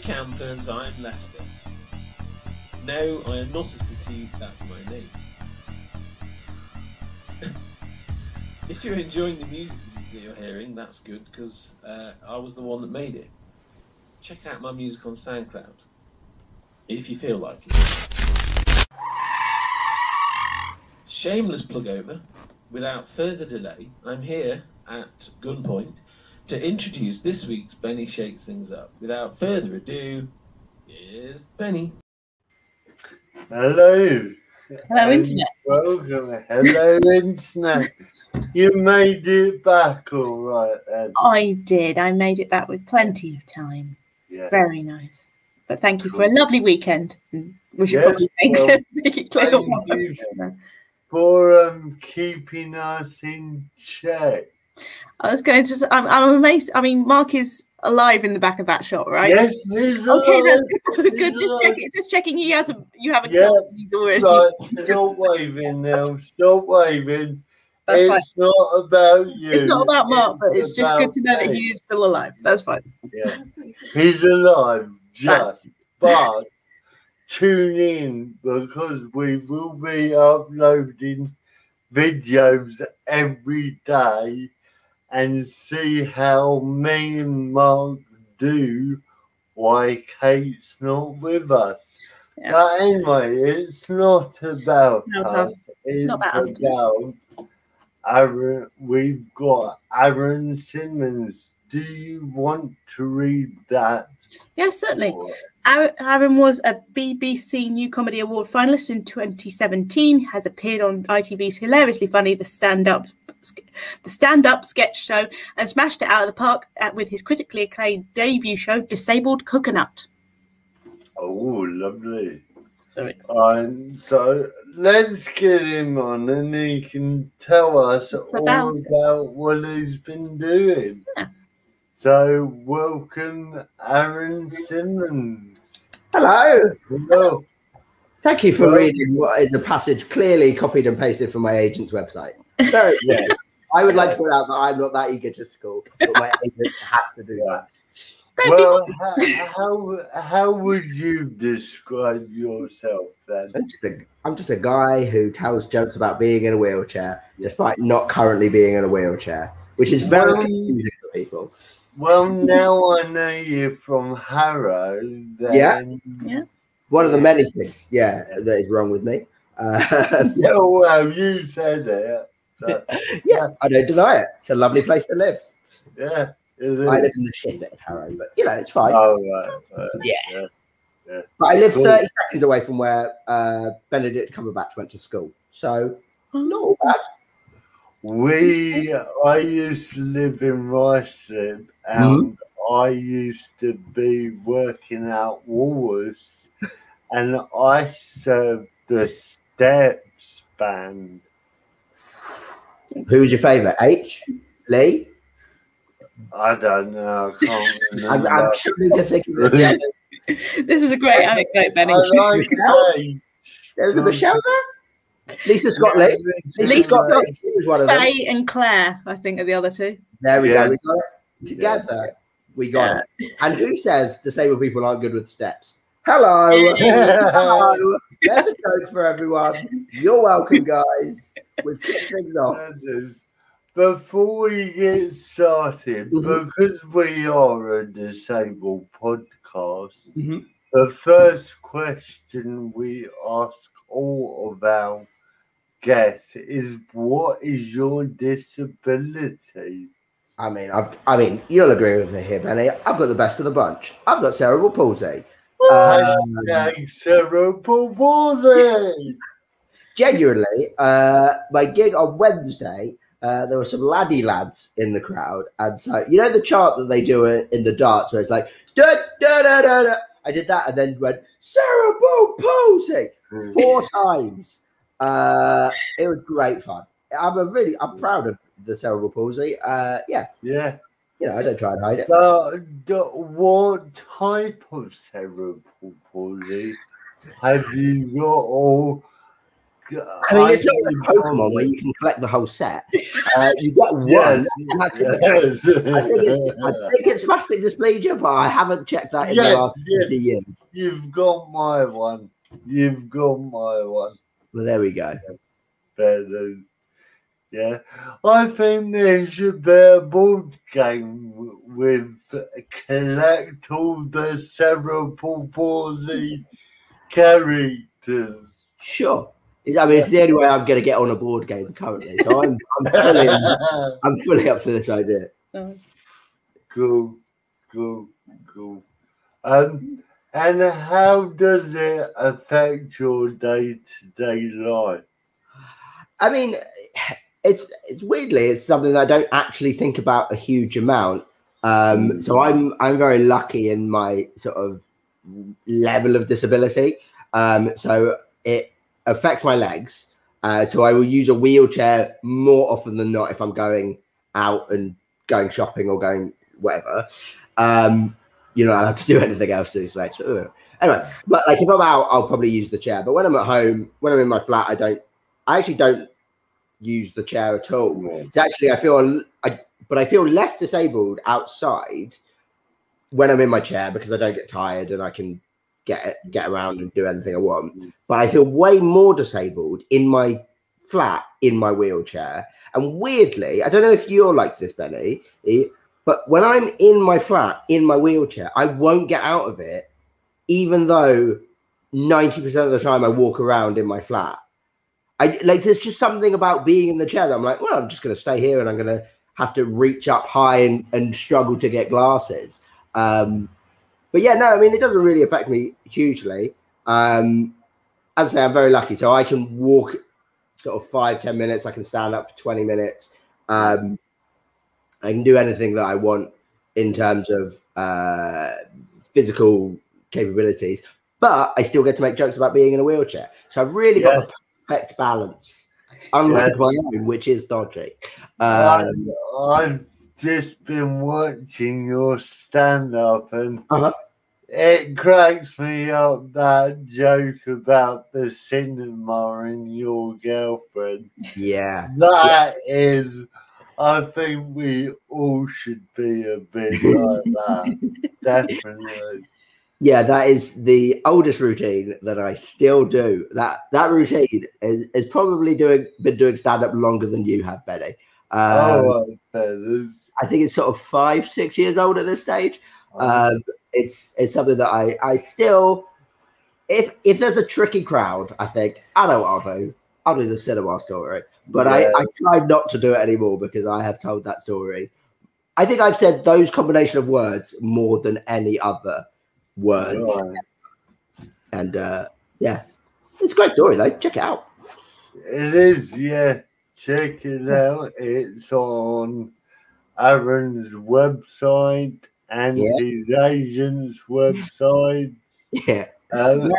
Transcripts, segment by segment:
campers, I'm Leicester. No, I am not a city, that's my name. If you're enjoying the music that you're hearing, that's good, because I was the one that made it. Check out my music on SoundCloud, if you feel like it. Shameless plug over. Without further delay, I'm here at gunpoint to introduce this week's Benny Shakes Things Up. Without further ado, here's Benny. Hello. Hello, Internet. Welcome. Hello, Internet. You made it back all right then. I did. I made it back with plenty of time. Yeah. Very nice. But thank you for a lovely weekend. We should probably make it clear. Thank you for keeping us in check. I was going to. I'm amazed. I mean, Mark is alive in the back of that shot, right? Yes, he's okay. alive. That's good. He's good. alive. Just checking. He hasn't. You haven't killed him. He's already. Right, stop waving now. Stop waving. That's it's fine. not about you. It's not about Mark, but it's just good to know that he is still alive. That's fine. Yeah, he's alive. But tune in because we will be uploading videos every day and see how me and Mark do why Kate's not with us. Yeah. But anyway, it's not about us. It's about Aaron. We've got Aaron Simmons. Do you want to read that? Yes, certainly. Aaron was a BBC New Comedy Award finalist in 2017, has appeared on ITV's Hilariously Funny, the stand-up sketch show, and smashed it out of the park with his critically acclaimed debut show, Disabled Coconut. Oh, lovely. Sorry. So let's get him on and he can tell us all about what he's been doing. Yeah. So, welcome, Aaron Simmons. Hello. Hello. Thank you for reading what is a passage clearly copied and pasted from my agent's website. Very good. I would like to point out that I'm not that egotistical, but my agent has to do that. Well, how would you describe yourself then? I'm just a guy who tells jokes about being in a wheelchair, despite not currently being in a wheelchair, which is very confusing for people. Well, now I know you from Harrow. Then... Yeah. One of the many things, that is wrong with me. Well, you said it. So, I don't deny it. It's a lovely place to live. Yeah, I live in the shit bit of Harrow, but it's fine. Oh, right. Yeah. But I live 30 seconds away from where Benedict Cumberbatch went to school, so not all bad. I used to live in Ruislip and I used to be working out Woolworths and I served the Steps band. Who was your favourite? H? Lee? I don't know. I can't remember. I'm struggling to think of it. This is a great anecdote, Benny. I like there was a Michelle there? Lisa Scott Lee. Lisa Scott was one of them. Faye and Claire, I think, are the other two. There we go. We got it together. We got it. And who says disabled people aren't good with steps? Hello. Hello. There's a code for everyone. You're welcome, guys. We've kicked things off. Before we get started, because we are a disabled podcast, the first question we ask all of our guests is, what is your disability? I mean, you'll agree with me here, Benny. I've got the best of the bunch. I've got cerebral palsy. Cerebral palsy. Genuinely, my gig on Wednesday, there were some laddie lads in the crowd, and so you know the chant that they do in the darts where it's like da da da da da. I did that and then went cerebral palsy 4 times. It was great fun. I'm proud of the cerebral palsy. Yeah. I don't try and hide it. What type of cerebral palsy have you got? Or I mean, it's not like Pokemon where you can collect the whole set. You get one, and that's it. I think it's spastic dysplegia, but I haven't checked that in the last 50 years. You've got my one. You've got my one. Well, there we go. Yeah, I think there should be a board game with collect all the cerebral palsy characters. Sure. I mean, it's the only way I'm going to get on a board game currently. So I'm fully up for this idea. Cool. And how does it affect your day-to-day life? I mean, it's weirdly, it's something that I don't actually think about a huge amount. So I'm very lucky in my sort of level of disability. So it affects my legs. So I will use a wheelchair more often than not if I'm going out and going shopping or going whatever. You know, I don't have to do anything else to these legs. Anyway, but like if I'm out, I'll probably use the chair. But when I'm at home, when I'm in my flat, I actually don't use the chair at all. It's actually, I feel less disabled outside when I'm in my chair because I don't get tired and I can get around and do anything I want. But I feel way more disabled in my flat, in my wheelchair. And weirdly, I don't know if you're like this, Benny, but when I'm in my flat, in my wheelchair, I won't get out of it, even though 90% of the time I walk around in my flat. There's just something about being in the chair that I'm like, well, I'm just going to stay here and I'm going to have to reach up high and struggle to get glasses. But yeah, no, I mean, it doesn't really affect me hugely. As I say, I'm very lucky. So I can walk sort of 5-10 minutes. I can stand up for 20 minutes. I can do anything that I want in terms of physical capabilities, but I still get to make jokes about being in a wheelchair. So I've really got the perfect balance, unlike my own, which is dodgy. I've just been watching your stand-up and it cracks me up, that joke about the cinema and your girlfriend. Yeah. That is... I think we all should be a bit like that. Definitely. Yeah, that is the oldest routine that I still do. That routine is probably been doing stand-up longer than you have, Benny. I think it's sort of 5-6 years old at this stage. It's something that I still, if there's a tricky crowd, I think, I know what I'll do. I'll do the cinema story. But I try not to do it anymore because I have told that story. I think I've said those combination of words more than any other words. Right. And yeah, it's a great story though. Check it out. It is, yeah. Check it out. It's on Aaron's website and his agent's website. Yeah. My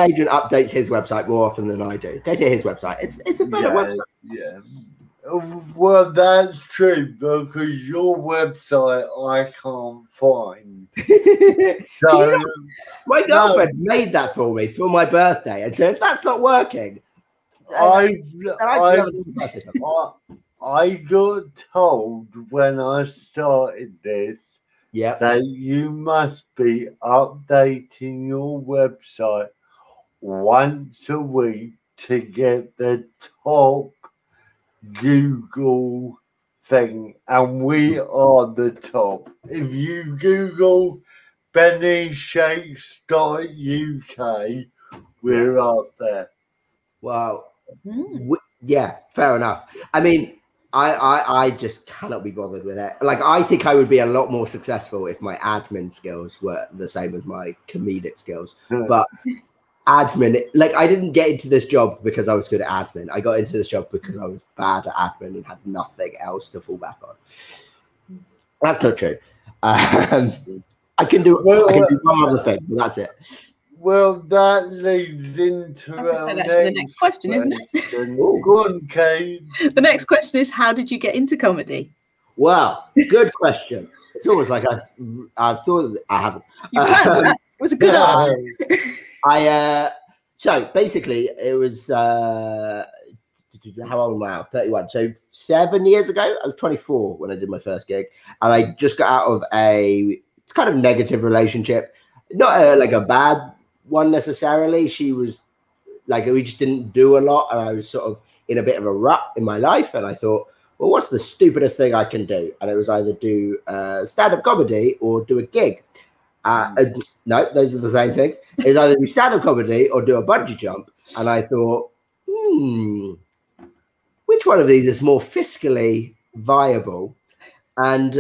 agent updates his website more often than I do. Go to his website. It's a better website. Yeah. Well, that's true because your website I can't find. So, my girlfriend made that for me for my birthday, and so if that's not working, I got told when I started this. Yeah, that you must be updating your website once a week to get the top Google thing, and we are the top. If you Google BennyShakes.uk, we're up there. Well, yeah, fair enough. I mean, I just cannot be bothered with it. Like, I think I would be a lot more successful if my admin skills were the same as my comedic skills. But admin, like, I didn't get into this job because I was good at admin. I got into this job because I was bad at admin and had nothing else to fall back on. That's not true. I can do one other thing, but that's it. Well, that leads into the next question, isn't it? Go on, Kate. The next question is, how did you get into comedy? Well, good question. It's almost like I've thought I haven't. You planned that. It was a good answer. So basically, it was how old am I now? 31. So 7 years ago, I was 24 when I did my first gig, and I just got out of a kind of negative relationship, not like a bad one necessarily. She was like, we just didn't do a lot, and I was sort of in a bit of a rut in my life, and I thought, well, what's the stupidest thing I can do? And it was either do stand-up comedy or do a gig. No, those are the same things. It's either do stand-up comedy or do a bungee jump. And I thought, which one of these is more fiscally viable? And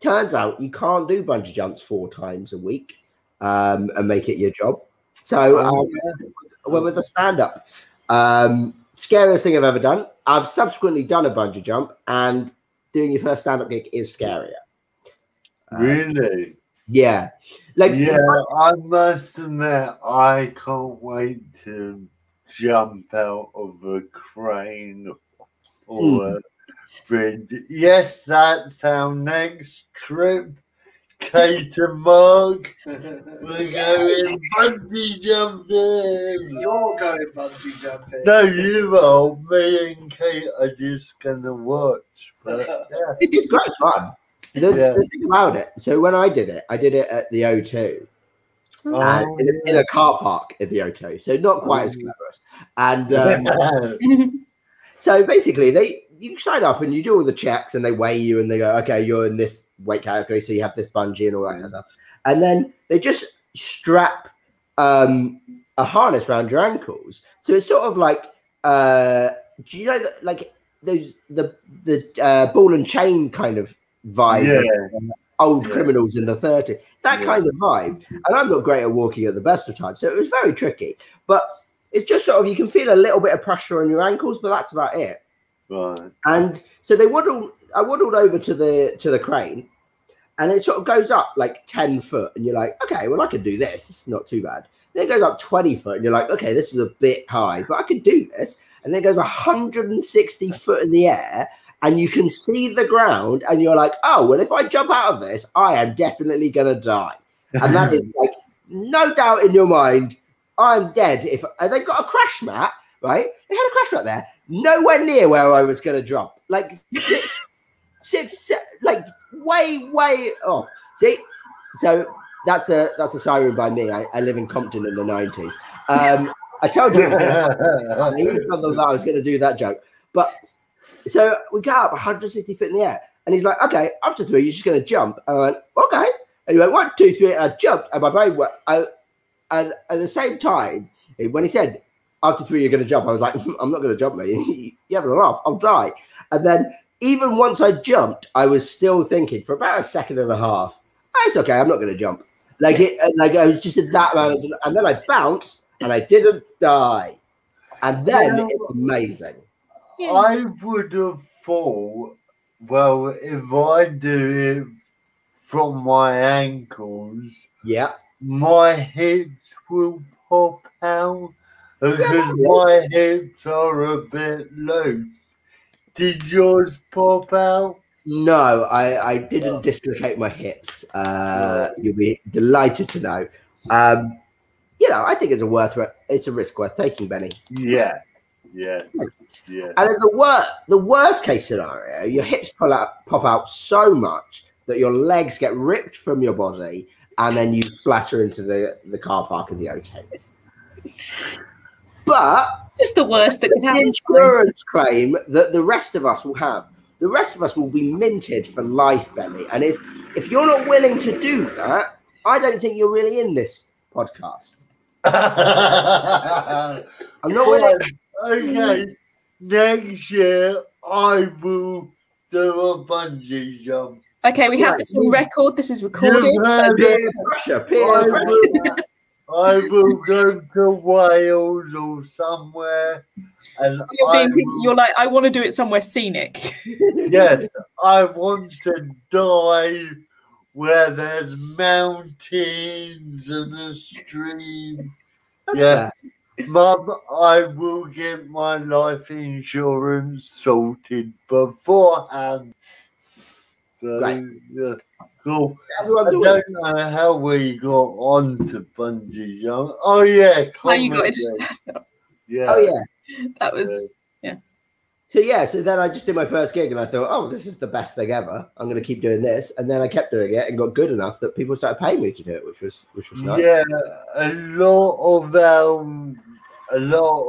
turns out you can't do bungee jumps 4 times a week and make it your job. So I went with the stand-up. Scariest thing I've ever done. I've subsequently done a bungee jump, and doing your first stand-up gig is scarier. Really? Yeah. I must admit, I can't wait to jump out of a crane or a bridge. Yes, that's our next trip. Kate and Mark, we're going bungee jumping. You're going bungee jumping. No, you are. Me and Kate are just going to watch. But, yeah. It's great fun. The thing about it, so when I did it at the O2. In a car park at the O2. So not quite as clever. And so basically, you sign up and you do all the checks, and they weigh you, and they go, okay, you're in this weight category, so you have this bungee and all that kind of stuff. And then they just strap a harness around your ankles. So it's sort of like, do you know that, like those the ball and chain kind of vibe? Old criminals in the 30s, that kind of vibe. And I'm not great at walking at the best of times, so it was very tricky. But it's just sort of, you can feel a little bit of pressure on your ankles, but that's about it. Right. And so I waddled over to the crane, and it sort of goes up like 10 foot, and you're like, okay, well, I can do this. It's not too bad. Then it goes up 20 foot, and you're like, okay, this is a bit high, but I can do this. And then it goes 160 foot in the air, and you can see the ground, and you're like, oh, well, if I jump out of this, I am definitely going to die. And that is like, no doubt in your mind, I'm dead. And they've got a crash mat, right? They had a crash mat there, nowhere near where I was going to drop. Like six, like way off. See? So that's a siren by me. I live in Compton in the 90s. I told you I was going to do that joke. But so we got up 160 feet in the air, and he's like, okay, after 3, you're just going to jump. And I went, okay. And he went, 1, 2, 3, and I jumped, and my brain went, and at the same time, when he said, after 3, you're going to jump, I was like, I'm not going to jump, mate. You're having a laugh. I'll die. And then even once I jumped, I was still thinking for about a second and a half, it's okay, I'm not going to jump. Like I was just in that amount of, and then I bounced, and I didn't die. And then it's amazing. I would have thought, well, if I do it from my ankles, my hips will pop out because my hips are a bit loose. Did yours pop out? No, I didn't dislocate my hips. You'll be delighted to know. I think it's a risk worth taking, Benny. Yeah. And in the worst case scenario, your hips pop out so much that your legs get ripped from your body, and then you splatter into the car park in the O2. But it's just the worst that can happen. Insurance claim that the rest of us will have. The rest of us will be minted for life, Benny. And if you're not willing to do that, I don't think you're really in this podcast. I'm not willing. Okay, next year I will do a bungee jump. Okay, we have this on record. This is recorded. I will go to Wales or somewhere. And you're like, I want to do it somewhere scenic. Yes, I want to die where there's mountains and a stream. Mum, I will get my life insurance sorted beforehand. So, Great. yeah, cool. Everyone's I a don't know how we got on to bungee jump. Oh yeah, How you got into comedy. stand up? Yeah. Oh yeah. That was So then I just did my first gig and I thought, oh, this is the best thing ever. I'm going to keep doing this, and then I kept doing it and got good enough that people started paying me to do it, which was nice. Yeah, a lot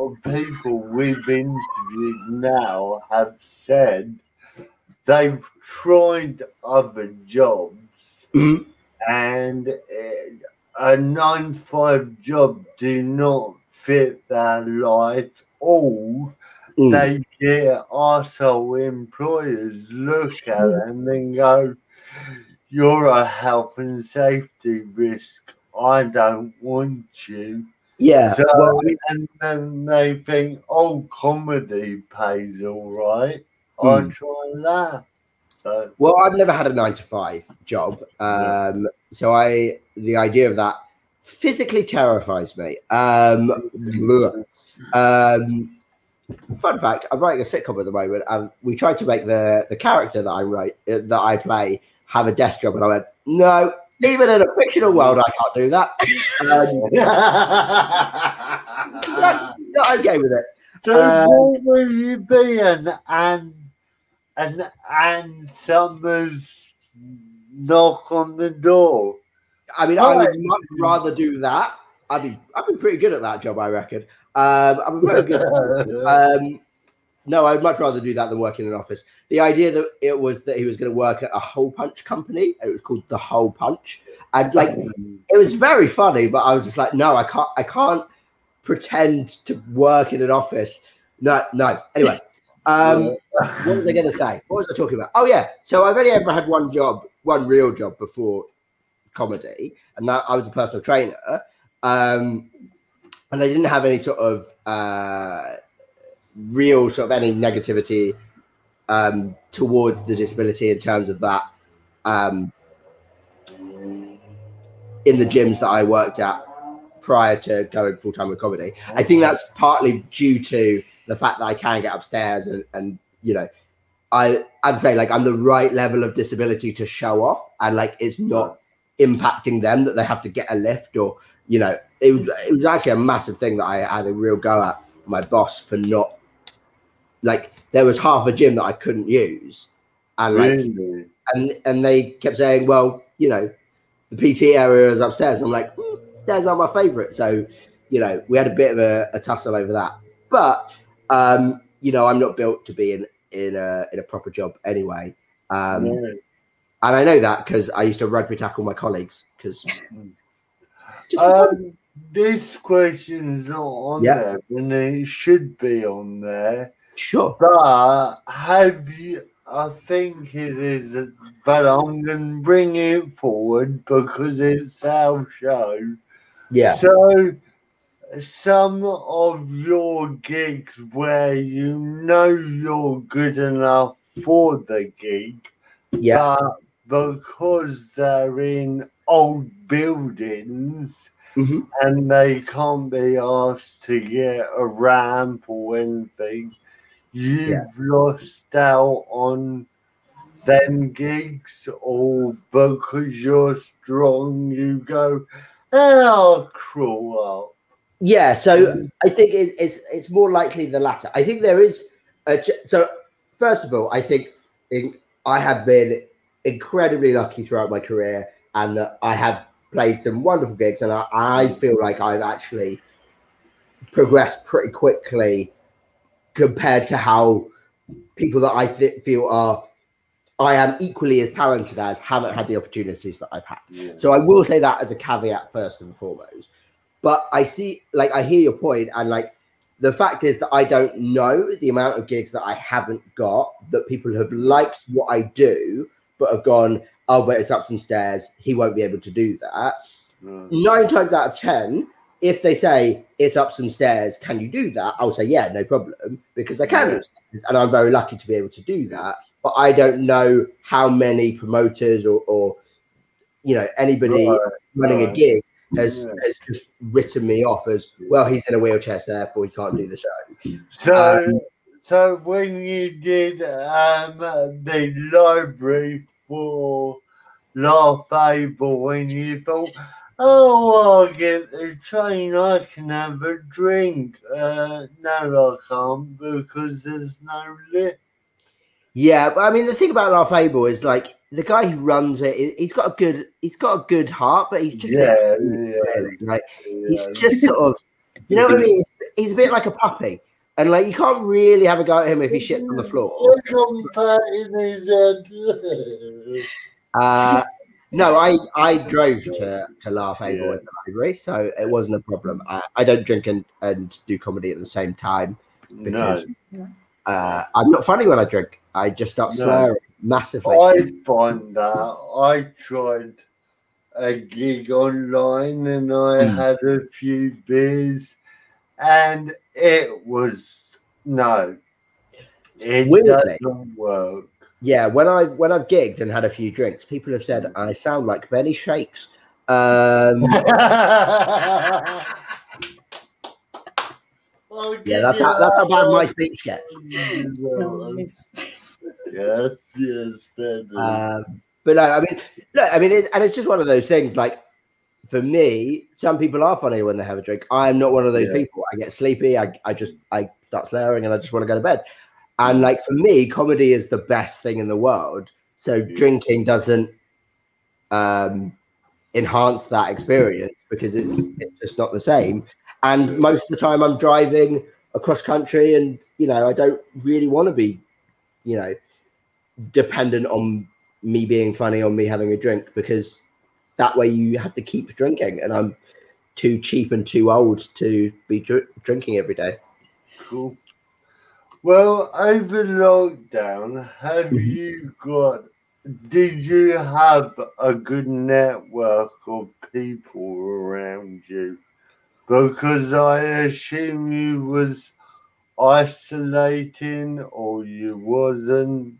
of people we've interviewed now have said they've tried other jobs Mhm. and a 9-to-5 job do not fit their life, or they get arsehole employers look at them and go, you're a health and safety risk. I don't want you. Yeah. So, Well, I mean, and then they think, oh, comedy pays all right. I'll try that. So, well, I've never had a 9-to-5 job. So the idea of that physically terrifies me. Fun fact, I'm writing a sitcom at the moment, and we tried to make the character that I play have a desk job, and I went, no, even in a fictional world, I can't do that. Not okay with it. so what will you be? Ann Summers knock on the door. I mean, I would much rather do that. I'd be pretty good at that job, I reckon. I'm very good. No, I'd much rather do that than work in an office. The idea that he was going to work at a hole punch company. It was called the Hole Punch, and like it was very funny. But I was just like, no, I can't pretend to work in an office. No. Anyway, what was I going to say? What was I talking about? Oh yeah. So I've only ever had one real job before comedy, and that I was a personal trainer. And I didn't have any sort of real sort of any negativity towards the disability in terms of that in the gyms that I worked at prior to going full-time with comedy. I think that's partly due to the fact that I can get upstairs and you know, as I say, like I'm the right level of disability to show off, and like it's not impacting them that they have to get a lift, or you know, it was actually a massive thing that I had a real go at my boss for not, like there was half a gym that I couldn't use, and like Really? and they kept saying, well, you know, the PT area is upstairs. I'm like, stairs are my favorite, so you know, we had a bit of a tussle over that, but you know, I'm not built to be in a proper job anyway. And I know that because I used to rugby tackle my colleagues. Because this question's not on there, and it should be on there. Sure. But have you? I think it is, but I'm going to bring it forward because it's our show. Yeah. So some of your gigs where you know you're good enough for the gig, but because they're in old buildings and they can't be asked to get a ramp or anything, you've lost out on them gigs, or because you're strong, you go, oh, cruel. Yeah, so I think it's more likely the latter. I think there is so first of all, I think I have been incredibly lucky throughout my career, and that I have played some wonderful gigs, and I feel like I've actually progressed pretty quickly compared to how people that I feel I am equally as talented as haven't had the opportunities that I've had. So I will say that as a caveat first and foremost. But I see, like, I hear your point, and like the fact is that I don't know the amount of gigs that I haven't got, that people have liked what I do, but have gone, oh, but it's up some stairs, he won't be able to do that. 9 times out of 10, if they say it's up some stairs, can you do that? I'll say, yeah, no problem, because I can do stairs, and I'm very lucky to be able to do that. But I don't know how many promoters or you know, anybody running a gig has just written me off as, well, he's in a wheelchair, so therefore he can't do the show. So when you did the library for laughable when you thought, oh, I'll get the train, I can have a drink. No, I can't because there's no lift. Yeah, but I mean, the thing about Laugh Able is like the guy who runs it. He's got a good heart, but he's just really. Like he's just sort of, you know what I mean? He's a bit like a puppy, and like you can't really have a go at him if he shits on the floor. No, I drove to Laugh Able in the library, so it wasn't a problem. I don't drink and do comedy at the same time because I'm not funny when I drink. I just start slurring massively. I find that I tried a gig online and I had a few beers and it was it doesn't work. Yeah, when I've gigged and had a few drinks, people have said I sound like Benny Shakes. Yeah, that's how bad my speech gets. Yes, fair enough. But no, I mean, and it's just one of those things. Like for me, some people are funny when they have a drink. I'm not one of those people. I get sleepy. I start slurring, and I just want to go to bed. And like for me, comedy is the best thing in the world. So drinking doesn't enhance that experience because it's just not the same. And most of the time, I'm driving across country, and I don't really want to be, dependent on me being funny, on me having a drink, because that way you have to keep drinking, and I'm too cheap and too old to be drinking every day. Cool. Well, over lockdown, did you have a good network of people around you? Because I assume you was isolating or you wasn't.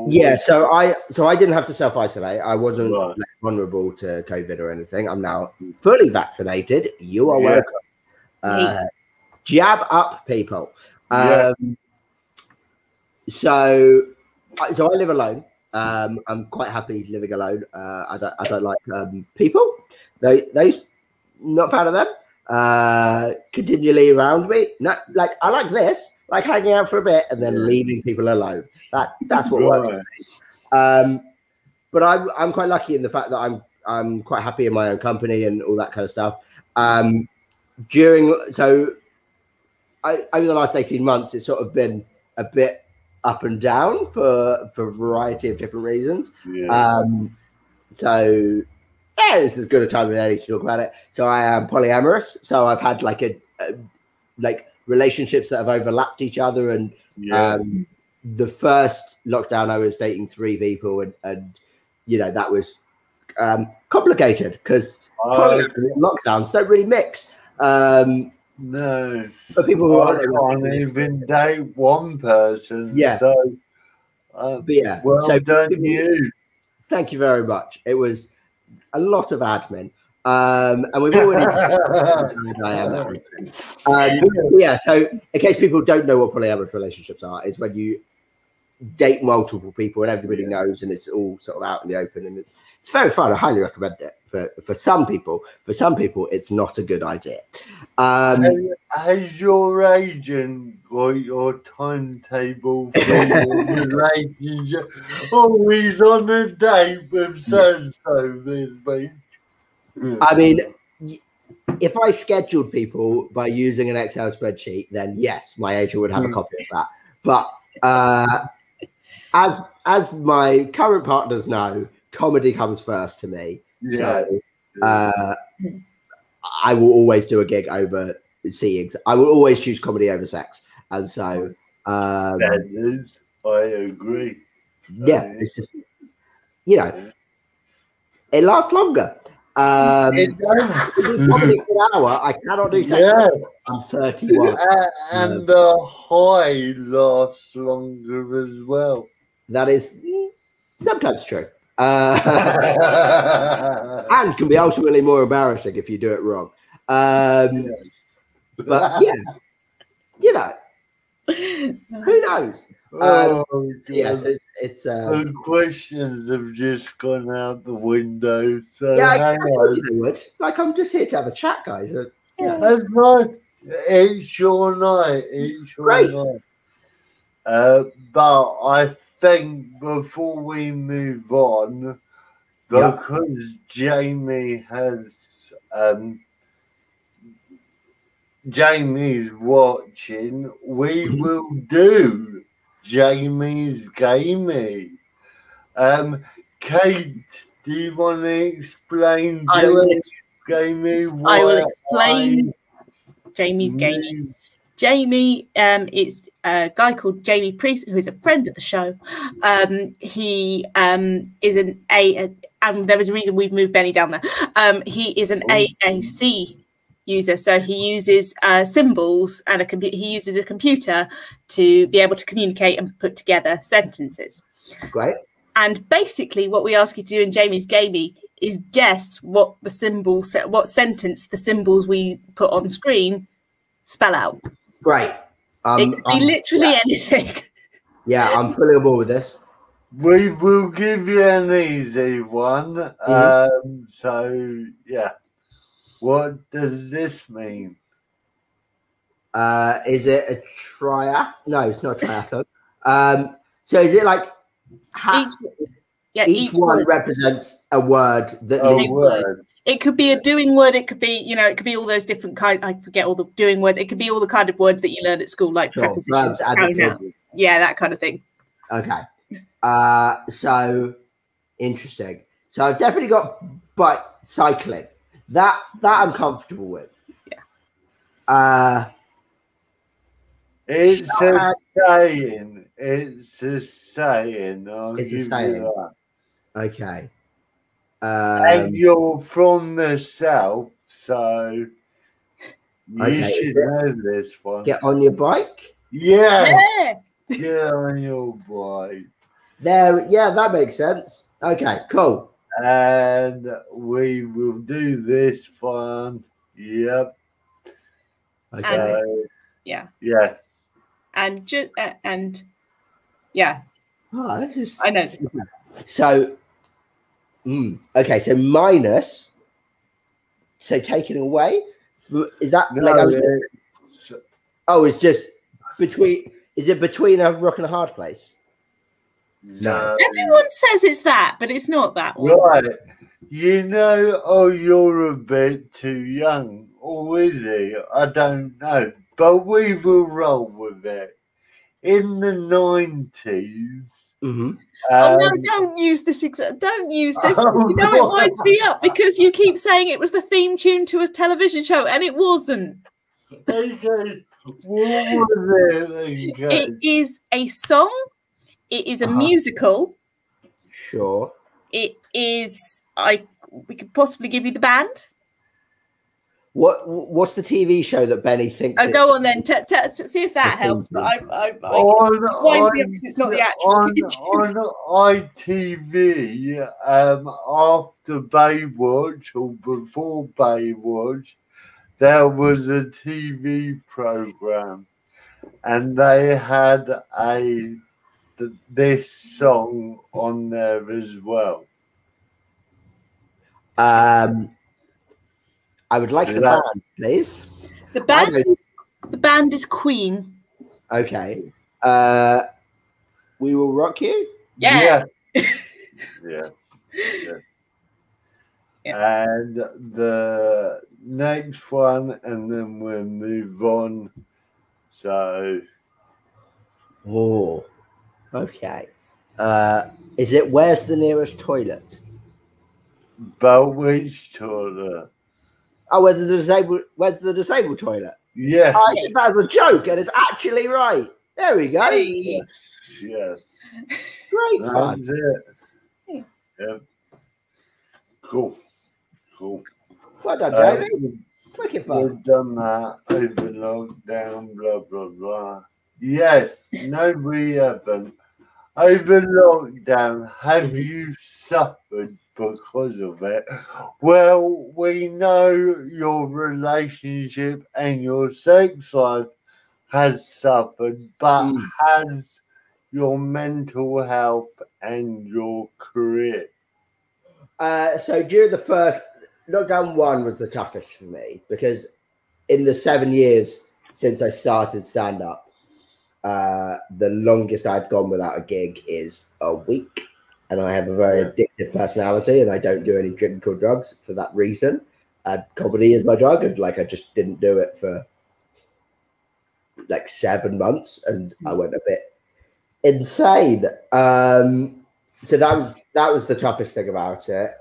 Yeah, so I didn't have to self-isolate. I wasn't vulnerable to COVID or anything. I'm now fully vaccinated. You are welcome. Jab up, people. So I live alone. I'm quite happy living alone. I don't like people. Those not a fan of them. Continually around me. No, like I like this, like hanging out for a bit and then leaving people alone. That's what works for me. But I'm quite lucky in the fact that I'm quite happy in my own company and all that kind of stuff. Over the last 18 months, it's sort of been a bit up and down for a variety of different reasons. So this is as good a time as any to talk about it. So I am polyamorous. So I've had like relationships that have overlapped each other. And the first lockdown, I was dating 3 people, and that was complicated because lockdowns don't really mix. No, but people who can't even date one person. Yeah. So, well done, you. Thank you very much. It was a lot of admin, and we've already. So in case people don't know what polyamorous relationships are, is when you date multiple people and everybody knows, and it's all sort of out in the open, and it's very fun. I highly recommend it for some people. For some people, it's not a good idea. Has your agent got your timetable for your relationship? Oh, he's on a date with so-and-so this week. I mean, if I scheduled people by using an Excel spreadsheet, then yes, my agent would have a copy of that. But as my current partners know, comedy comes first to me. So I will always do a gig over seeing. I will always choose comedy over sex. And so I agree. Yeah, it's just it lasts longer. It does. Comedy for an hour. I cannot do sex. I'm 31. And the high lasts longer as well. That is sometimes true. And can be ultimately more embarrassing if you do it wrong. But Who knows? Oh, So yeah, God. so it's The questions have just gone out the window. So yeah, I hang told on. you they would. Like, I'm just here to have a chat, guys. Yeah, That's right. It's your night. It's your Great. night. But I think before we move on, Yeah. because Jamie's watching, we Mhm. will do Jamie's gaming. Kate, do you want to explain I will Jamie's gaming? I will explain Jamie's gaming. Jamie is a guy called Jamie Priest, who is a friend of the show. He is an and there is a reason we've moved Benny down there. He is an AAC user, so he uses symbols and he uses a computer to be able to communicate and put together sentences. Great. And basically, what we ask you to do in Jamie's gaming is guess what the symbols, what sentence the symbols we put on screen spell out. Great. It could be literally anything. Yeah, I'm fully on board with this. We will give you an easy one. So, yeah. What does this mean? Is it a triathlon? No, it's not a triathlon. So is it like each one word represents a word that leads word. It could be a doing word. It could be, it could be all those different kind. I forget all the doing words. It could be all the kind of words that you learn at school, like prepositions, yeah, that kind of thing. Okay. So interesting. So I've definitely got cycling. That I'm comfortable with. Yeah. It's a saying. It's a saying. It's a saying. Okay. And you're from the south, so you should know this one. Get on your bike? Yeah. Get on your bike. There, yeah, that makes sense. Okay, cool. And we will do this one. Yep. Okay. Yeah. Yeah. And yeah. Oh, this is. I know this one. So. Okay, so minus. So taken away. Is that it's just between. Is it between a rock and a hard place? No. Everyone says it's that, but it's not that one. Right. You're a bit too young. Or is he? I don't know. But we will roll with it. In the 90s. Mm-hmm. Oh no! Don't use this. Don't use this. It winds me up because you keep saying it was the theme tune to a television show, and it wasn't. Okay, what was it? It is a song. It is a musical. Sure. It is. We could possibly give you the band. What's the TV show that Benny thinks? Oh, go on then. See if that helps. But it winds me up because it's not the actual. On ITV, after Baywatch or before Baywatch, there was a TV program, and they had this song on there as well. I would like the band, please. The band is Queen. Okay. We Will Rock You? Yeah. Yeah. And the next one, and then we'll move on. So. Oh. Okay. Is it Where's the Nearest Toilet? But which toilet? Oh, where's the disabled toilet? Yes. I said that as a joke, and it's actually right. There we go. Yes. Great fun. That's it. Yep. Cool. Well done, Jamie. Wicked fun. We've done that over lockdown, blah, blah, blah. Yes. No, we haven't. Over lockdown, have you suffered because of it? Well, we know your relationship and your sex life has suffered, but has your mental health and your career? So during the first lockdown 1 was the toughest for me, because in the 7 years since I started stand up, the longest I'd gone without a gig is a week. And I have a very addictive personality, and I don't do any drink or drugs for that reason. Comedy is my drug, and I just didn't do it for 7 months, and I went a bit insane. So that was the toughest thing about it.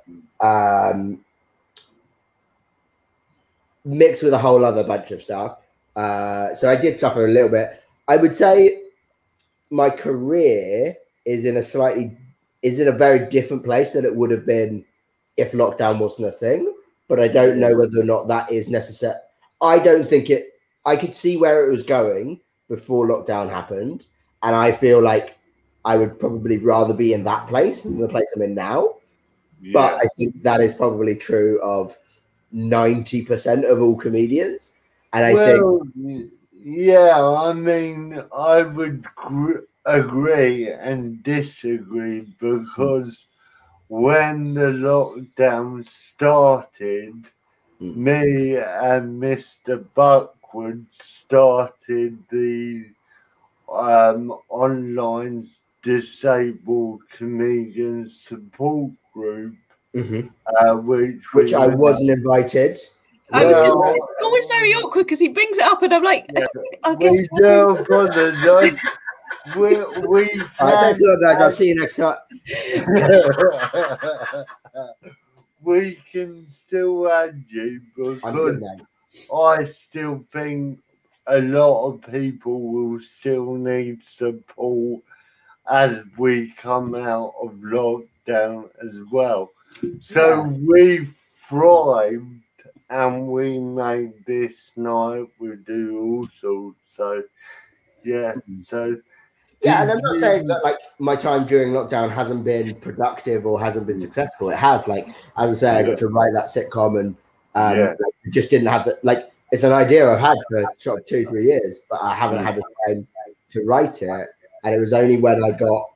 Mixed with a whole other bunch of stuff. So I did suffer a little bit. I would say my career is in a very different place than it would have been if lockdown wasn't a thing. But I don't know whether or not that is necessary. I don't think it. I could see where it was going before lockdown happened, and I feel like I would probably rather be in that place than the place I'm in now. Yeah. But I think that is probably true of 90% of all comedians. And I think, yeah, I mean, I would agree and disagree, because when the lockdown started, me and Mr. Buckwood started the online disabled comedian support group, which I wasn't invited. It's always very awkward because he brings it up and I'm like, I guess. We do apologize. I'll see you next time. We can still add you, because I still think a lot of people will still need support as we come out of lockdown as well. So we thrived, and we made this night. We do all sorts. So and I'm not saying that my time during lockdown hasn't been productive or hasn't been successful. It has. As I say, I got to write that sitcom, and just didn't have the it's an idea I've had for sort of 2-3 years, but I haven't had the time to write it. And it was only when I got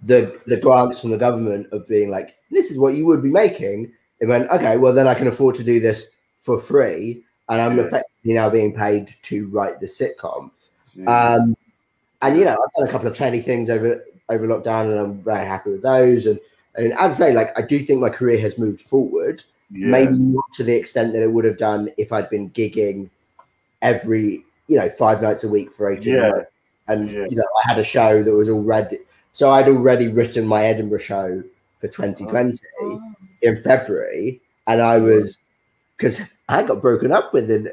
the grants from the government of being like, this is what you would be making. It went, okay, well then I can afford to do this for free, and I'm effectively now being paid to write the sitcom. And I've done a couple of funny things over lockdown, and I'm very happy with those. And as I say, I do think my career has moved forward. Maybe not to the extent that it would have done if I'd been gigging every 5 nights a week for 18 months. And I had a show that was already, so I'd already written my Edinburgh show for 2020 in February, and I was, because I got broken up with in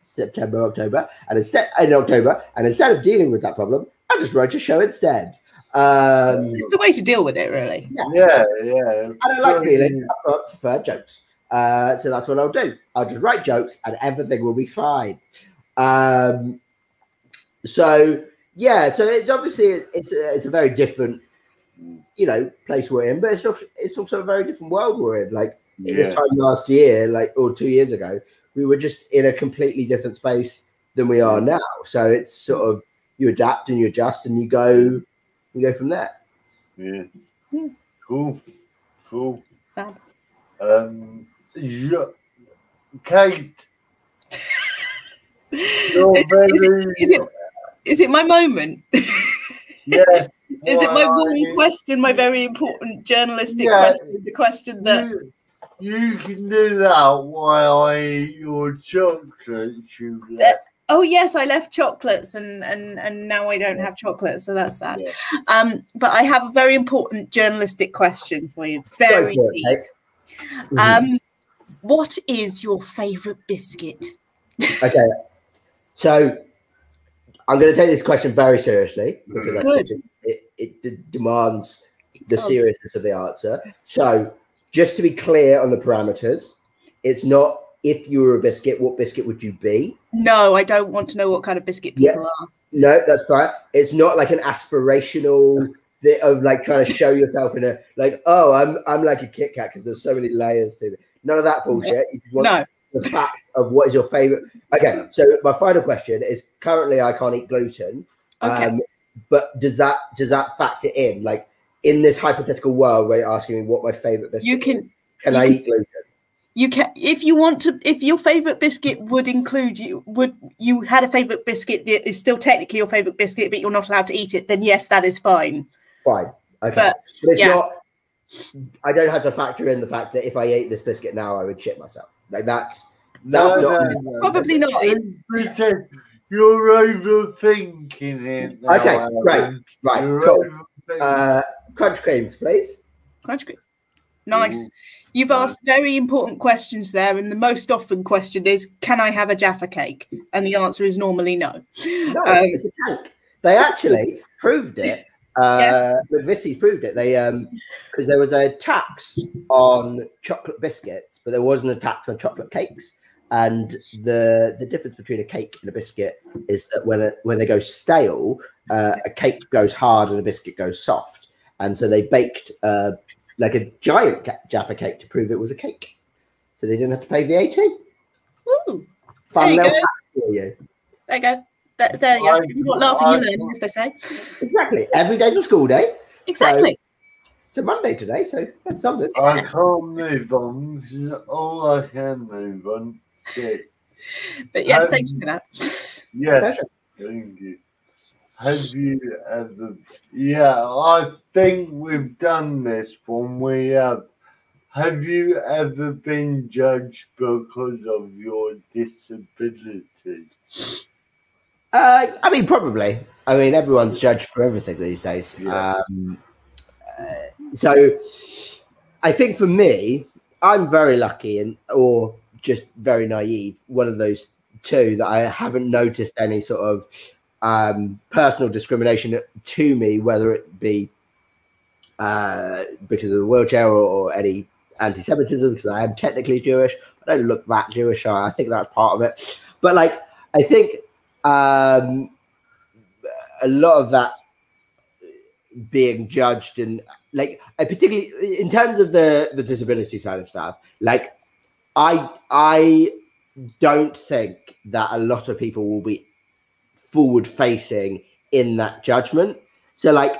September, October, and instead of dealing with that problem, I just wrote a show instead. It's the way to deal with it, really. Yeah. I don't like feelings. I prefer jokes. So that's what I'll do. I'll just write jokes, and everything will be fine. So it's obviously it's a very different, place we're in, but it's also a very different world we're in. This time last year, or 2 years ago, we were just in a completely different space than we are now. So it's sort of, you adapt and you adjust and you go from there. Yeah. Cool. Fab. Kate. Is it my moment? Yes. Is it my one question, my very important journalistic question, the question that... You can do that while I eat your chocolate. Oh yes, I left chocolates and now I don't have chocolates, so that's that. Yeah. But I have a very important journalistic question for you. Very deep. What is your favourite biscuit? Okay, so I'm going to take this question very seriously because I think it demands the seriousness of the answer. So, just to be clear on the parameters, it's not if you were a biscuit, what biscuit would you be? No, I don't want to know what kind of biscuit people are. No, that's fine. It's not like an aspirational of trying to show yourself in a I'm like a Kit Kat because there's so many layers to it. None of that bullshit. You just want the fact of what is your favorite. Okay, so my final question is: currently, I can't eat gluten. Okay. But does that factor in, like, in this hypothetical world where you're asking me what my favorite biscuit is? Can I eat gluten? You can, if you want to. If your favorite biscuit would include you had a favorite biscuit that is still technically your favorite biscuit, but you're not allowed to eat it, then yes, that is fine. Fine. Okay. But it's not. I don't have to factor in the fact that if I ate this biscuit now, I would shit myself. Like that's not probably not. You're overthinking it now, okay, Alan. right, cool. Crunch creams, please. Crunch cream. Nice. You've asked very important questions there, and the most often question is, can I have a Jaffa cake? And the answer is normally no. No, it's a cake. They actually proved it. Vitti's proved it. They because there was a tax on chocolate biscuits, but there wasn't a tax on chocolate cakes. And the difference between a cake and a biscuit is that when they go stale, a cake goes hard and a biscuit goes soft. And so they baked like a giant Jaffa cake to prove it was a cake, so they didn't have to pay VAT. Ooh, fun little fact for you. There you go. There you go. You're not laughing, you're learning, as they say. Exactly. Every day's a school day. Exactly. So, it's a Monday today, so that's something. I can't move on because all I can move on. But yes, thank you for that. Yes, thank you. Have you ever? Yeah, I think we've done this one. We have. Have you ever been judged because of your disability? I mean, probably. I mean, everyone's judged for everything these days. Yeah. So, I think for me, I'm very lucky, or just very naive. One of those two that I haven't noticed any sort of personal discrimination to me, whether it be because of the wheelchair or any anti-Semitism, because I am technically Jewish. I don't look that Jewish. So I think that's part of it. But like, I think a lot of that being judged, and like, particularly in terms of the disability side of stuff, like I don't think that a lot of people will be forward facing in that judgment. So like,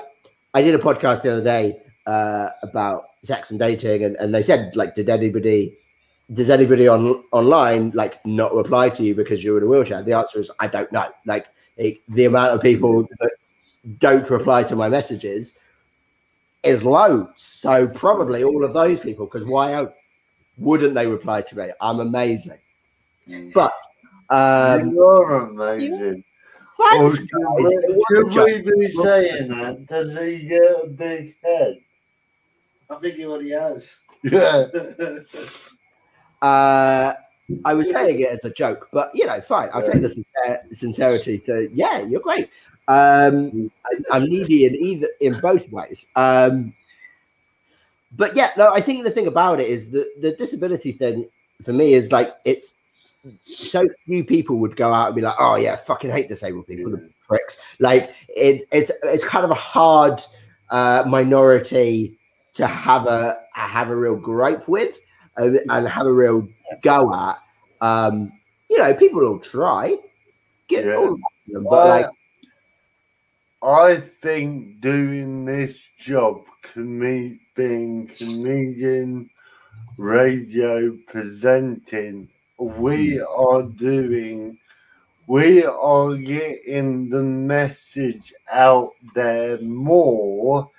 I did a podcast the other day about sex and dating, and they said, like, does anybody online like not reply to you because you're in a wheelchair? The answer is I don't know. Like, the amount of people that don't reply to my messages is loads. So probably all of those people, because why wouldn't they reply to me? I'm amazing. But you're amazing. Thanks, should we be saying that? Does he get a big head? I think he already has. Yeah. I was saying it as a joke, but fine. I'll take the sincerity to, you're great. I'm needy in both ways. But I think the thing about it is the disability thing for me is like, it's so few people would go out and be like, oh yeah, fucking hate disabled people, the pricks. Like it's kind of a hard minority to have a real gripe with and have a real go at. People will try, get all of them, but like, I think doing this job, being comedian, radio presenting, we are getting the message out there more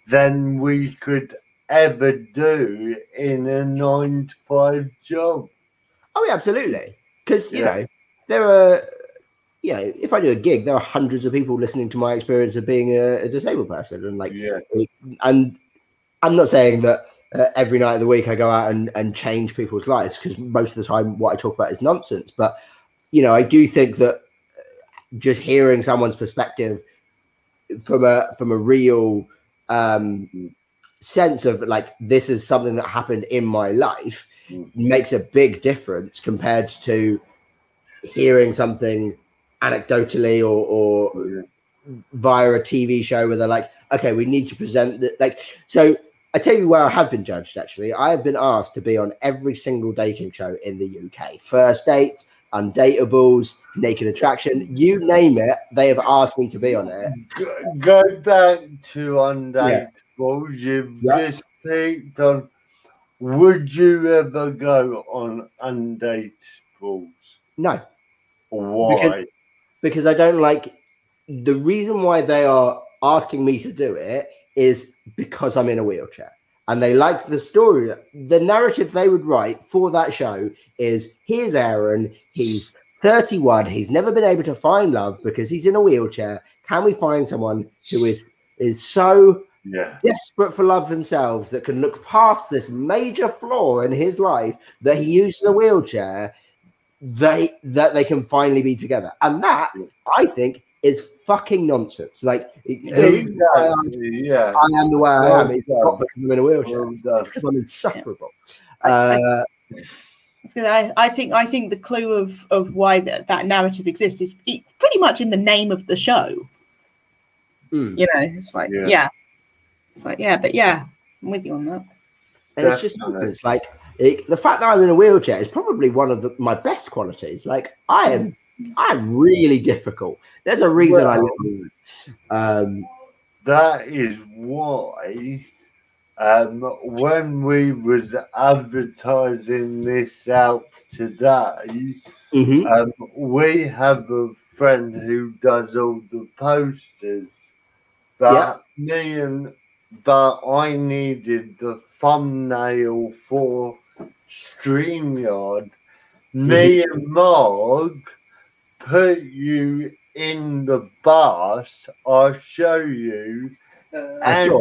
than we could ever do in a 9-to-5 job. Oh, yeah, absolutely. Because, there are, if I do a gig, there are hundreds of people listening to my experience of being a disabled person. And like, and I'm not saying that every night of the week I go out and change people's lives, because most of the time what I talk about is nonsense. But, I do think that just hearing someone's perspective from a real sense of like, this is something that happened in my life makes a big difference compared to hearing something anecdotally or via a TV show where they're like, okay, we need to present that. Like, so I tell you where I have been judged, actually. I have been asked to be on every single dating show in the UK. First Dates, Undateables, Naked Attraction, you name it, they have asked me to be on it. Go back to Undateables. You've just picked on. Would you ever go on Undateables? No. Why? Because I don't like... The reason why they are asking me to do it is because I'm in a wheelchair. And they like the story. The narrative they would write for that show is, here's Aaron, he's 31, he's never been able to find love because he's in a wheelchair. Can we find someone who is so desperate for love themselves that can look past this major flaw in his life that he uses a wheelchair, that they can finally be together? And that, I think, is fucking nonsense. Like, the reason why I am the way I am is not because I'm in a wheelchair. It's because I'm insufferable. I think the clue of why that narrative exists is pretty much in the name of the show. You know, it's like, but I'm with you on that. And it's just nonsense. Like, the fact that I'm in a wheelchair is probably one of my best qualities. Like, I'm really difficult. There's a reason I live. That is why when we was advertising this out today, we have a friend who does all the posters. But I needed the thumbnail for StreamYard. Me and Mark put you in the bus. I'll show you. And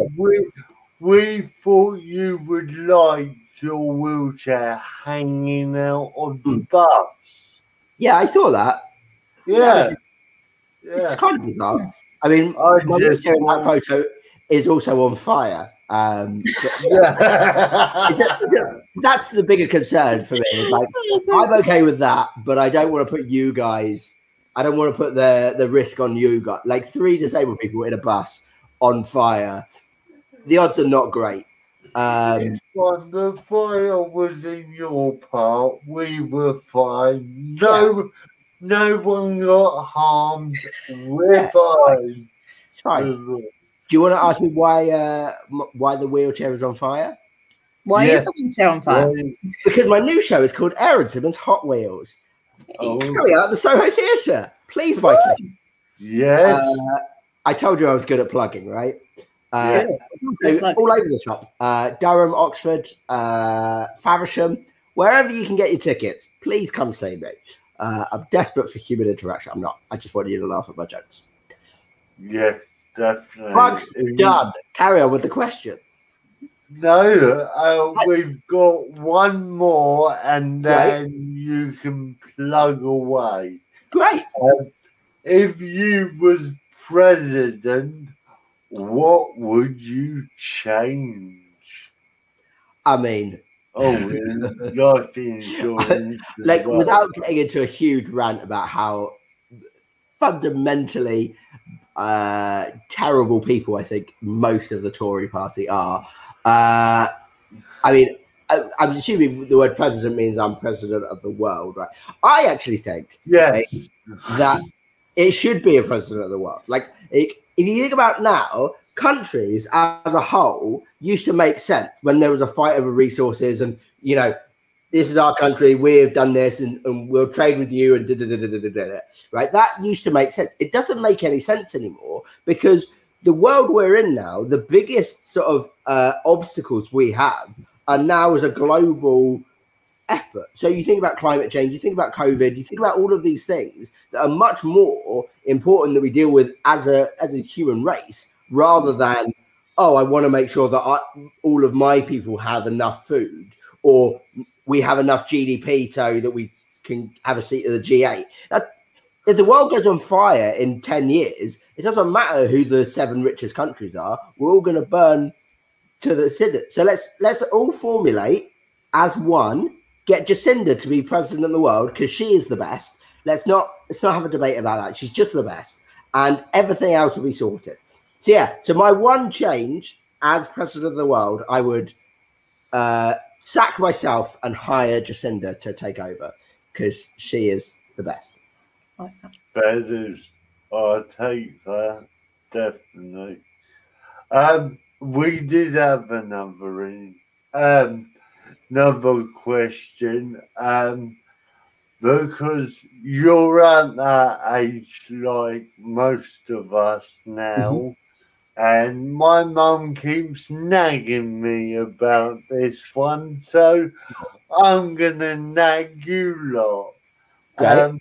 we thought you would like your wheelchair hanging out of the bus. Yeah, I saw that. Yeah. It's kind of bizarre. I mean, my wheelchair in that photo is also on fire. That's the bigger concern for me. It's like, I'm okay with that, but I don't want to put you guys. I don't want to put the risk on you guys. Like 3 disabled people in a bus on fire. The odds are not great. The fire was in your part. We were fine. No one got harmed. We're fine. Right. Do you want to ask me why the wheelchair is on fire? Why is the wheelchair on fire? Because my new show is called Aaron Simmons Hot Wheels. It's coming out at the Soho Theatre. Please buy tickets. Yes. I told you I was good at plugging, right? All over the shop. Durham, Oxford, Faversham, wherever you can get your tickets, please come see me. I'm desperate for human interaction. I'm not. I just want you to laugh at my jokes. Yes, definitely. Plugs done. Carry on with the questions. No, we've got one more, and then you can plug away. Great. If you was president, what would you change? I mean, life insurance. Like, without getting into a huge rant about how fundamentally terrible people I think most of the Tory party are. I mean, I'm assuming the word president means I'm president of the world, right? I actually think that it should be a president of the world. Like, if you think about now, countries as a whole used to make sense when there was a fight over resources and, you know, this is our country, we've done this and we'll trade with you and right? That used to make sense. It doesn't make any sense anymore because the world we're in now, the biggest sort of obstacles we have are now as a global effort. So you think about climate change, you think about COVID, you think about all of these things that are much more important that we deal with as a human race, rather than, oh, I want to make sure that all of my people have enough food, or we have enough GDP so that we can have a seat at the G8. If the world goes on fire in 10 years, it doesn't matter who the 7 richest countries are. We're all going to burn to the cinder. So let's all formulate as one, get Jacinda to be president of the world because she is the best. Let's not have a debate about that. She's just the best. And everything else will be sorted. So yeah, so my one change as president of the world, I would sack myself and hire Jacinda to take over because she is the best. That is, I'll take that, definitely. We did have another question, because you're at that age like most of us now, and my mum keeps nagging me about this one, so I'm gonna nag you lot. Right.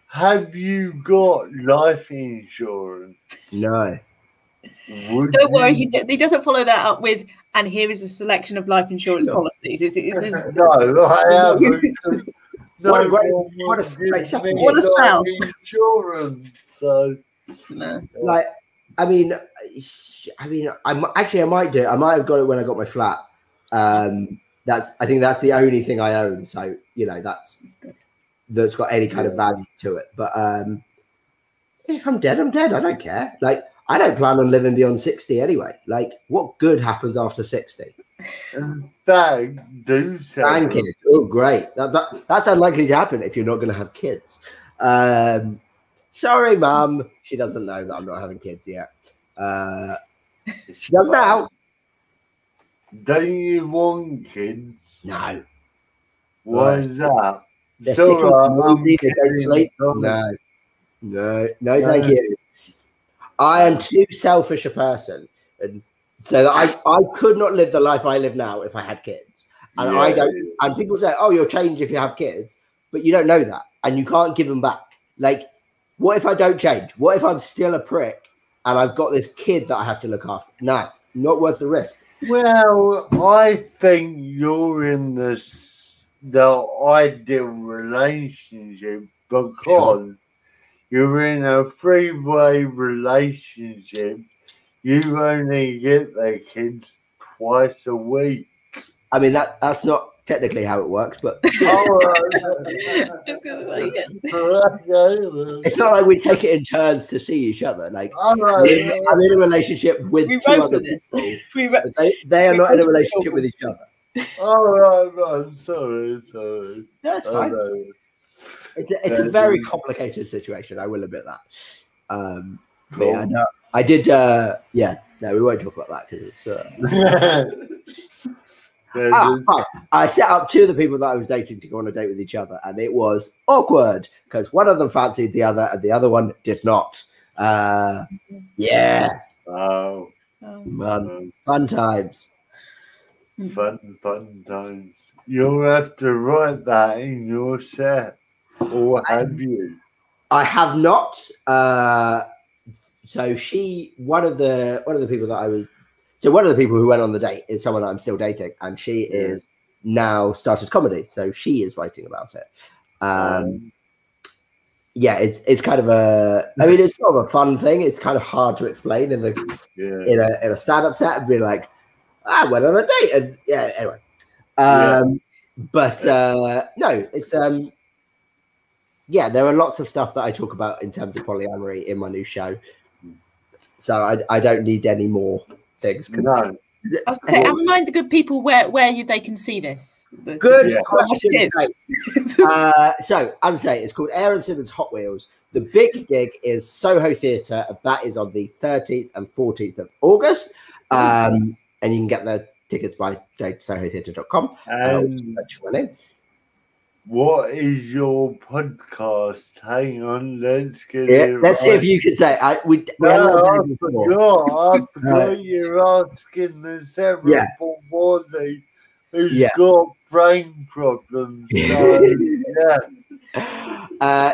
Have you got life insurance? No. Don't worry, he doesn't follow that up with, and here is a selection of life insurance policies. No, I haven't. What a great second. What a spell. Insurance, so No. Like, I might do it. I might have got it when I got my flat. I think that's the only thing I own. So, that's got any kind of value to it. But if I'm dead, I'm dead. I don't care. Like, I don't plan on living beyond 60 anyway. Like, what good happens after 60? Thank kids. Oh, great. That's unlikely to happen if you're not going to have kids. Sorry, Mum. She doesn't know that I'm not having kids yet. She does now. Don't you want kids? No. Why is that? They're sick of they don't sleep. No, thank you. I am too selfish a person, and so that I could not live the life I live now if I had kids. And I don't. And people say, "Oh, you'll change if you have kids," but you don't know that, and you can't give them back. Like, what if I don't change? What if I'm still a prick and I've got this kid that I have to look after? No, not worth the risk. Well, I think you're in the ideal relationship because you're in a three-way relationship. You only get the kids twice a week. I mean, that's not technically how it works, but it's not like we take it in turns to see each other. Like, I'm in a relationship with two other people. They are not in a relationship with each other. I'm sorry. That's fine. It's a very complicated situation. I will admit that. Cool. Yeah, no, I did. No, we won't talk about that because it's. I set up two of the people that I was dating to go on a date with each other, and it was awkward because one of them fancied the other, and the other one did not. Yeah. Oh. Fun times. Fun times. You'll have to write that in your set, or have you? I have not. So one of the people that I was. So one of the people who went on the date is someone I'm still dating, and she is now started comedy. So she is writing about it. It's kind of it's sort of a fun thing. It's kind of hard to explain in a stand-up set and be like, I went on a date, and anyway. But no, it's there are lots of stuff that I talk about in terms of polyamory in my new show. So I don't need any more things. No. Okay, and remind the good people where they can see this. Good question. So, as I say, it's called Aaron Simmons Hot Wheels. The big gig is Soho Theatre. That is on the 13th and 14th of August. And you can get the tickets by going to sohotheatre.com. What is your podcast? Hang on, let's get let's see if you can say. I forgot you're asking the cerebral palsy who's got brain problems.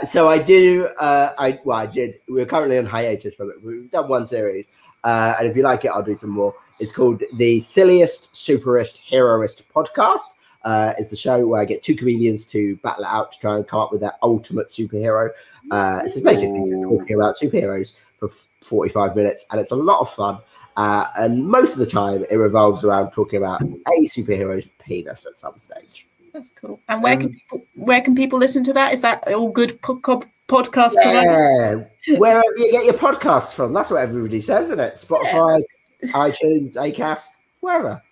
So I do. I did. We're currently on hiatus from it. We've done one series, and if you like it, I'll do some more. It's called the Silliest, Superest, Heroist Podcast. It's a show where I get two comedians to battle it out to try and come up with their ultimate superhero. It's basically talking about superheroes for 45 minutes, and it's a lot of fun. And most of the time, it revolves around talking about a superhero's penis at some stage. That's cool. And where can people listen to that? Is that all good podcast? Yeah, wherever you get your podcasts from. That's what everybody says, isn't it? Spotify, iTunes, Acast, wherever.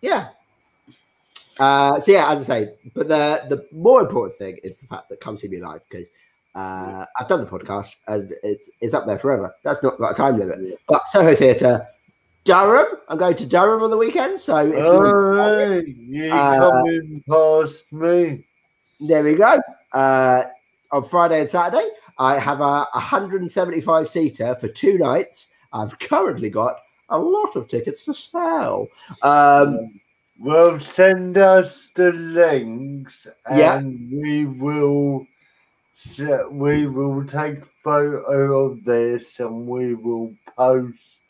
Yeah. So yeah, as I say, but the more important thing is the fact that come see me live, because I've done the podcast and it's up there forever. That's not got a time limit. Yeah. But Soho Theatre, Durham. I'm going to Durham on the weekend. So if you're coming past me. there we go. On Friday and Saturday, I have a 175 seater for 2 nights. I've currently got a lot of tickets to sell. Well, send us the links, and we will take a photo of this, and we will post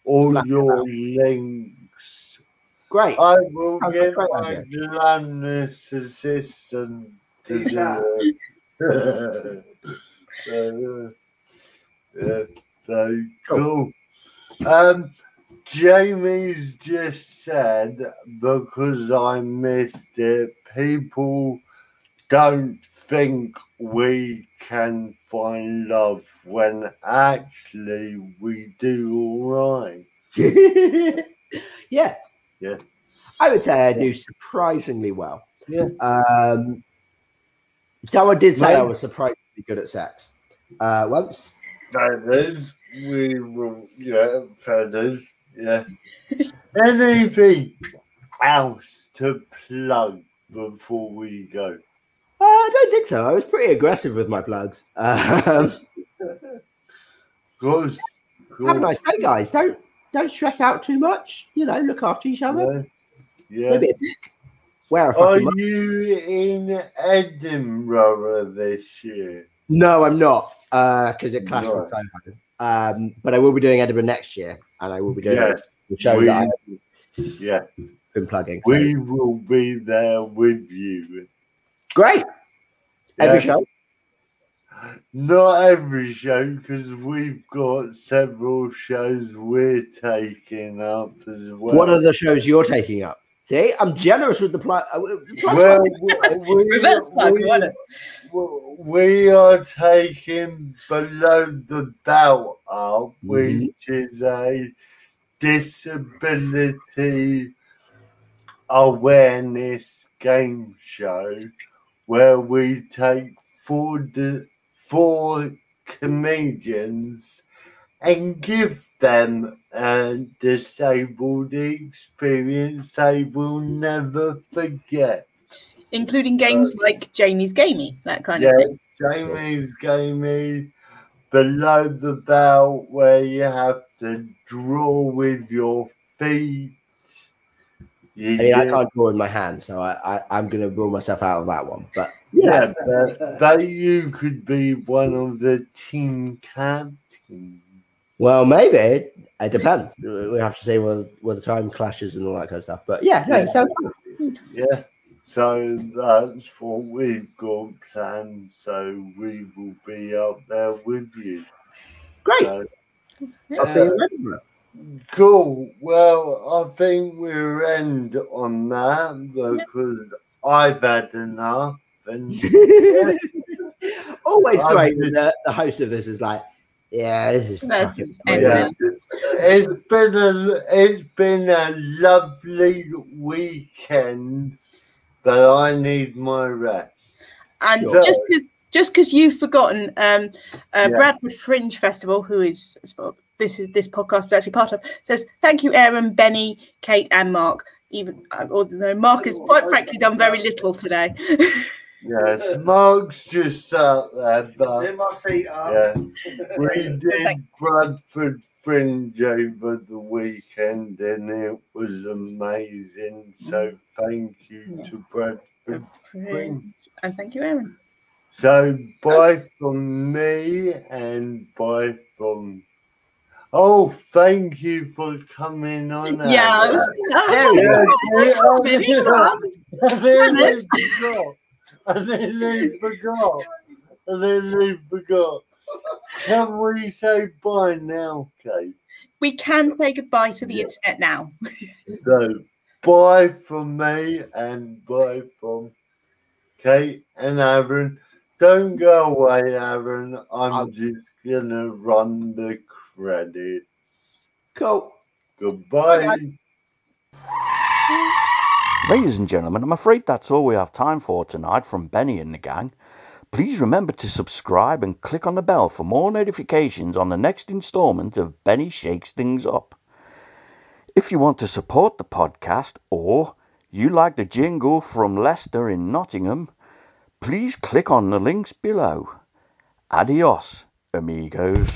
all your links. Great. I will get my glamorous assistant to do it. So cool. Jamie's just said, because I missed it, people don't think we can find love when actually we do all right. Yeah. I would say I do surprisingly well. Yeah. Someone did say I was surprisingly good at sex. Once. Feathers, we will, feathers, yeah. Anything else to plug before we go? I don't think so. I was pretty aggressive with my plugs. Cool. Have a nice day, guys. Don't stress out too much. Look after each other. Yeah. Maybe a dick. Are you in Edinburgh this year? No, I'm not, because it clashed with Soho. But I will be doing Edinburgh next year, and I will be doing the show that I've been plugging. So. We will be there with you. Great. Every show? Not every show, because we've got several shows we're taking up as well. What are the shows you're taking up? See, I'm generous with the plug. Reverse plug, why not? We are taking Below the Belt up, which is a disability awareness game show where we take four comedians and give them a disabled experience they will never forget. Including games like Jamie's Gamey, that kind of thing. Jamie's Gamey, Below the Belt, where you have to draw with your feet. I can't draw with my hands, so I'm going to rule myself out of that one. But but you could be one of the team captains. Well, maybe it depends. We have to see where the time clashes and all that kind of stuff. But it sounds good. Yeah, so that's what we've got planned. So we will be up there with you. Great. So, I'll see you later. Cool. Well, I think we'll end on that because I've had enough. And always great when the host of this is like, this is It's been a lovely weekend, but I need my rest. And just because you've forgotten, Bradford Fringe Festival, who is this podcast is actually part of, says thank you, Aaron, Benny, Kate, and Mark. Even although Mark has quite frankly done very little today. Yes, Mark's just sat there, but get my feet up. Yeah, we did Bradford Fringe over the weekend, and it was amazing. So thank you to Bradford Fringe, and thank you, Aaron. So bye from me, and bye from. Oh, thank you for coming on. Yeah, I nearly forgot. Can we say bye now, Kate? We can say goodbye to the internet now. So, bye from me and bye from Kate and Aaron. Don't go away, Aaron. I'm just going to run the credits. Cool. Goodbye. Ladies and gentlemen, I'm afraid that's all we have time for tonight from Benny and the gang. Please remember to subscribe and click on the bell for more notifications on the next instalment of Benny Shakes Things Up. If you want to support the podcast or you like the jingle from Leicester in Nottingham, please click on the links below. Adios, amigos.